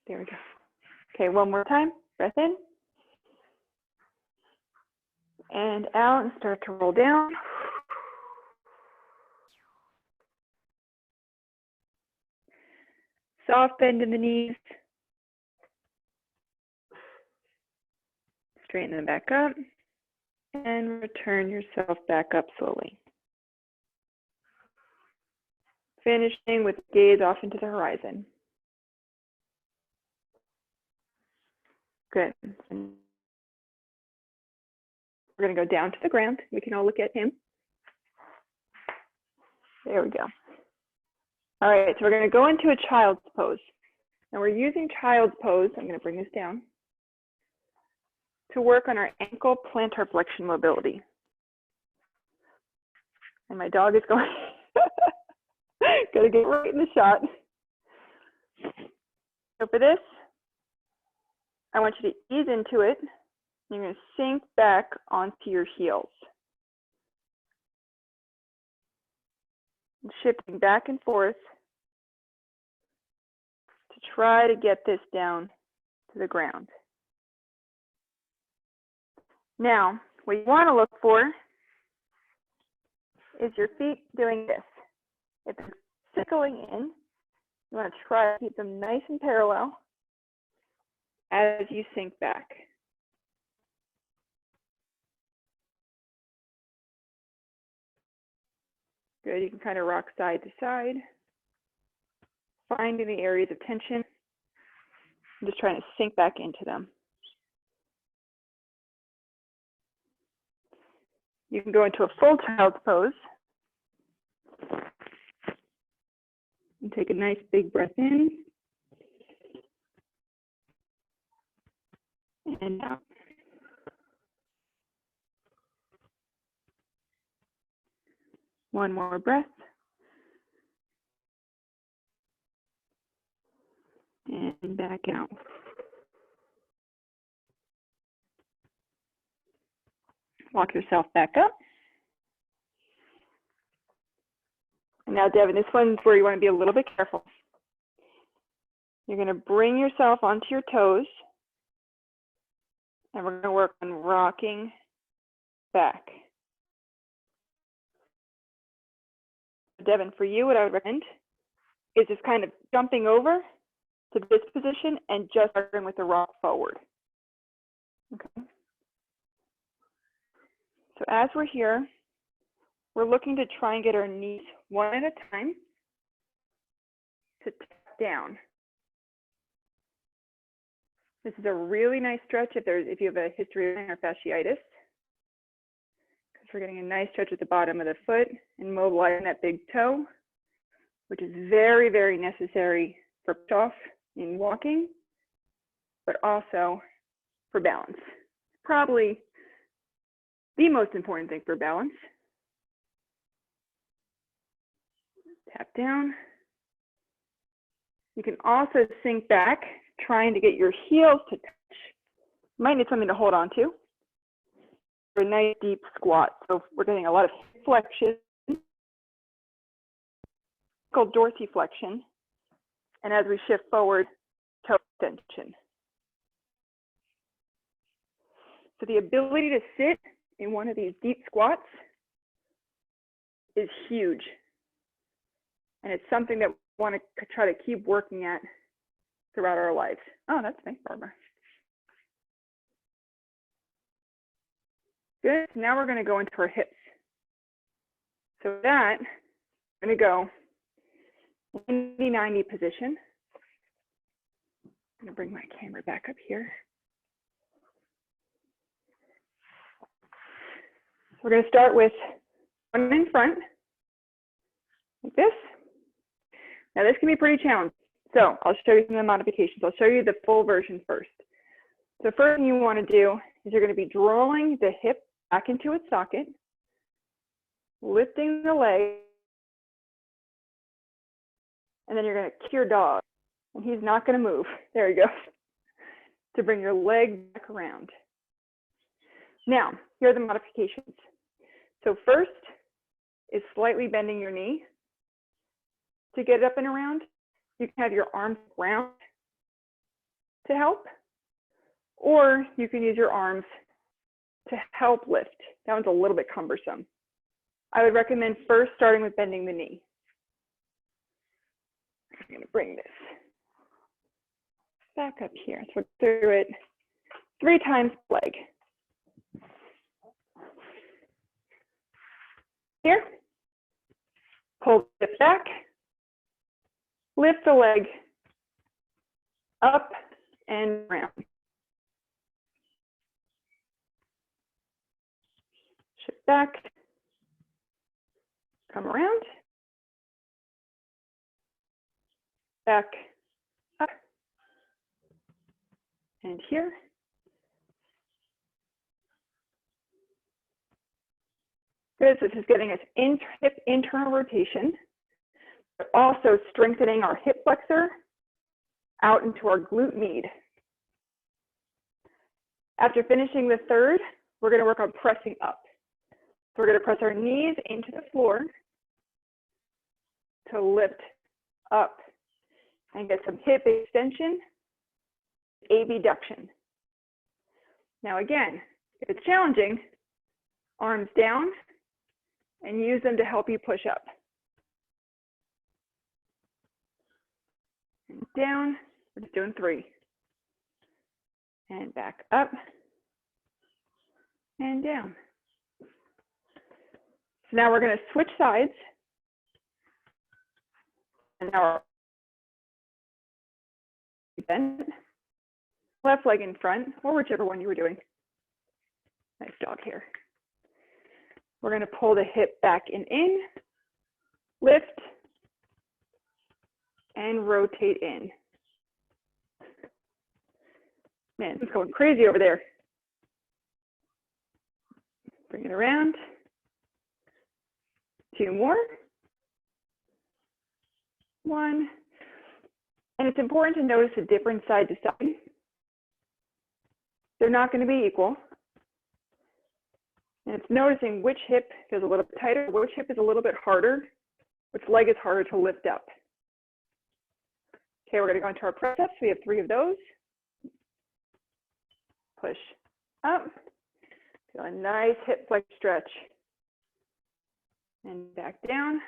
There we go. Okay, one more time. Breath in. And out, and start to roll down. Soft bend in the knees. Straighten them back up. And return yourself back up slowly. Finishing with gaze off into the horizon. Good. We're going to go down to the ground. We can all look at him. There we go. All right, so we're going to go into a child's pose. And we're using child's pose, I'm going to bring this down, to work on our ankle plantar flexion mobility. And my dog is going, gotta get right in the shot. So for this, I want you to ease into it. You're going to sink back onto your heels. And shifting back and forth to try to get this down to the ground. Now, what you want to look for is your feet doing this. If they're sickling in, you want to try to keep them nice and parallel as you sink back. Good, you can kind of rock side to side, finding the areas of tension. I'm just trying to sink back into them. You can go into a full child's pose. And take a nice big breath in. And out. One more breath. And back out. Walk yourself back up. And now, Devin, this one's where you want to be a little bit careful. You're going to bring yourself onto your toes. And we're going to work on rocking back. Devin, for you, what I would recommend is just kind of jumping over to this position and just starting with the rock forward. Okay. So as we're here, we're looking to try and get our knees one at a time to tap down. This is a really nice stretch if you have a history of plantar fasciitis, because we're getting a nice stretch at the bottom of the foot and mobilizing that big toe, which is very, very necessary for push-off in walking, but also for balance. Probably the most important thing for balance. Tap down. You can also sink back, trying to get your heels to touch. You might need something to hold on to. For a nice deep squat. So we're getting a lot of hip flexion, called dorsiflexion. And as we shift forward, toe extension. So the ability to sit in one of these deep squats is huge. And it's something that we want to try to keep working at throughout our lives. Oh, that's nice, Barbara. Good. Now we're going to go into our hips. So that, I'm going to go 90-90 position. I'm going to bring my camera back up here. We're going to start with one in front, like this. Now this can be pretty challenging. So I'll show you some of the modifications. I'll show you the full version first. So first thing you want to do is you're going to be drawing the hip back into its socket, lifting the leg, and then you're going to kick your dog. And he's not going to move. There you go. To bring your leg back around. Now, here are the modifications. So first is slightly bending your knee. To get it up and around, you can have your arms round to help, or you can use your arms to help lift. That one's a little bit cumbersome. I would recommend first starting with bending the knee. I'm going to bring this back up here. So we'll do it 3 times per leg. Here, pull it back, lift the leg up and around. Shift back, come around, back, up, and here. Good, so this is getting us hip internal rotation, but also strengthening our hip flexor out into our glute med. After finishing the third, we're going to work on pressing up. So we're going to press our knees into the floor to lift up and get some hip extension, abduction. Now again, if it's challenging, arms down and use them to help you push up. And down, we're just doing 3. And back up and down. So now we're going to switch sides. And now bend, left leg in front, or whichever one you were doing. Nice dog hair. We're going to pull the hip back and in, lift, and rotate in. Man, it's going crazy over there. Bring it around. 2 more. 1. And it's important to notice the difference side to side. They're not going to be equal. And it's noticing which hip feels a little bit tighter, which hip is a little bit harder, which leg is harder to lift up. Okay, we're going to go into our press ups. We have 3 of those. Push up. Feel a nice hip flex stretch. And back down.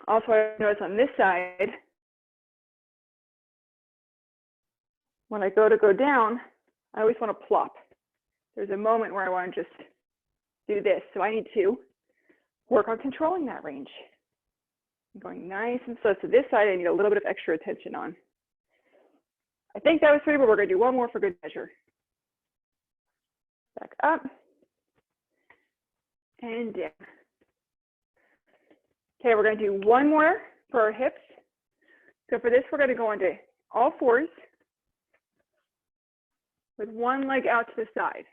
Also, I notice on this side, when I go down, I always want to plop. There's a moment where I want to just do this. So I need to work on controlling that range. I'm going nice and slow. So this side, I need a little bit of extra attention on. I think that was 3, but we're going to do 1 more for good measure. Back up and down. Okay, we're going to do 1 more for our hips. So for this, we're going to go onto all 4s with 1 leg out to the side.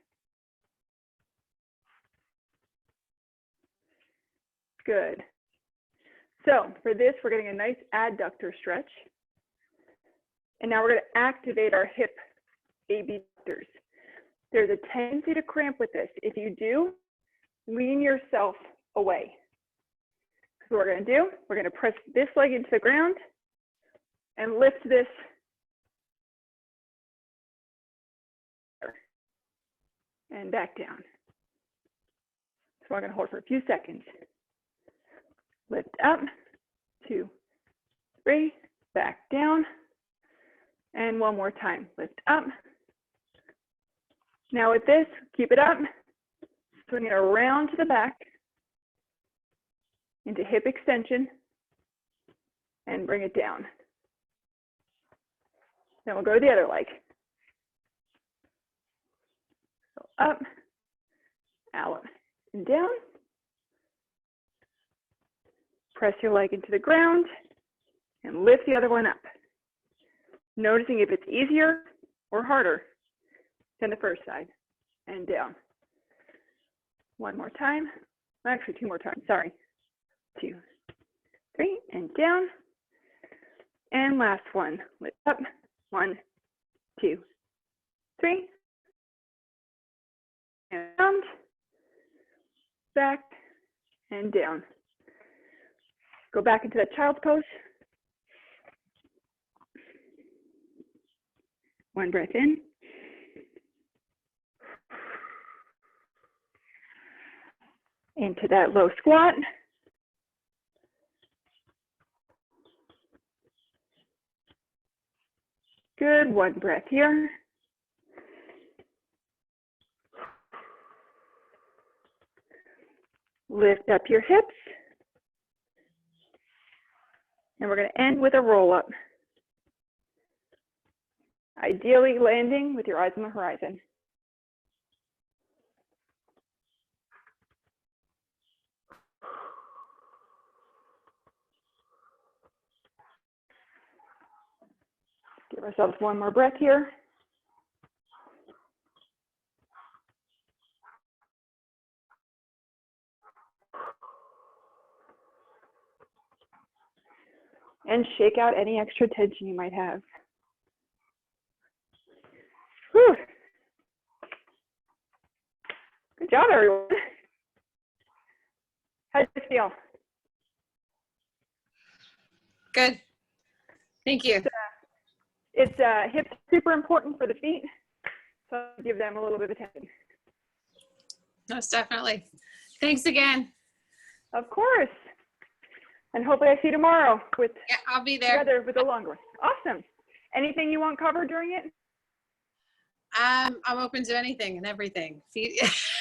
Good. So for this, we're getting a nice adductor stretch. And now we're going to activate our hip abductors. There's a tendency to cramp with this. If you do, lean yourself away. So what we're going to do, we're going to press this leg into the ground and lift this and back down. So I'm going to hold for a few seconds. Lift up, 2, 3, back down, and 1 more time. Lift up. Now with this, keep it up, swing it around to the back, into hip extension, and bring it down. Then we'll go to the other leg. So up, out, and down. Press your leg into the ground and lift the other one up. Noticing if it's easier or harder than the first side, and down. 1 more time. Actually, 2 more times, sorry. 2, 3, and down. And last one, lift up. 1, 2, 3. And around, back, and down. Go back into that child's pose. One breath in. Into that low squat. Good, one breath here. Lift up your hips. And we're going to end with a roll up. Ideally landing with your eyes on the horizon. Give ourselves one more breath here. And shake out any extra tension you might have. Whew. Good job, everyone. How do you feel? Good. Thank you. It's hips super important for the feet, so give them a little bit of attention. Most definitely. Thanks again. Of course. And hopefully I see you tomorrow with Yeah, I'll be there. together with the longer one. Awesome. Anything you want covered during it? I'm open to anything and everything.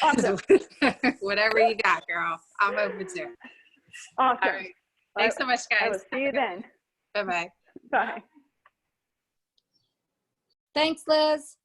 Awesome. Whatever you got, girl. I'm open to. Awesome. All right. Thanks so much, guys. I will see you then. Bye-bye. Bye. Thanks, Liz.